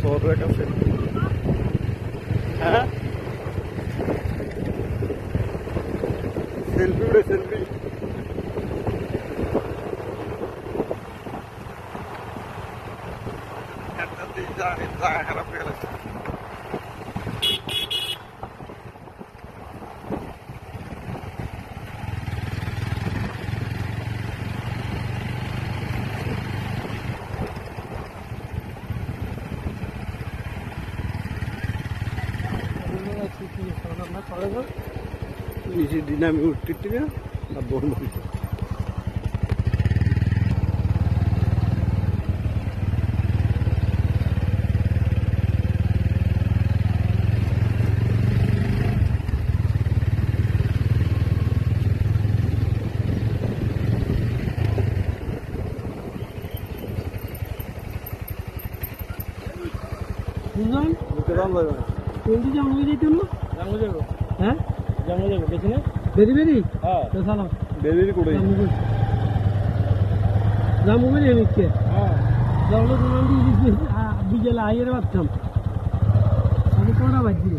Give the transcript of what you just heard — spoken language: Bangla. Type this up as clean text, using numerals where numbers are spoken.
বড় একটা সেলফি। হ্যাঁ সেলফি উঠে সেলফি। খারাপ হয়ে গেছে। নিচে দিন আমি উঠতে থেকে না বন্ধ হয়েছে। জঙ্গলে যেতে না জঙ্গল যাবো। হ্যাঁ জঙ্গল যাবো বেশি না বেরি বেরি। হ্যাঁ তো সালা বেরি করে জামু করে নিচ্ছে। হ্যাঁ জঙ্গল বিকেলে আইয়ের ভাবতাম আমি কটা বাজছি।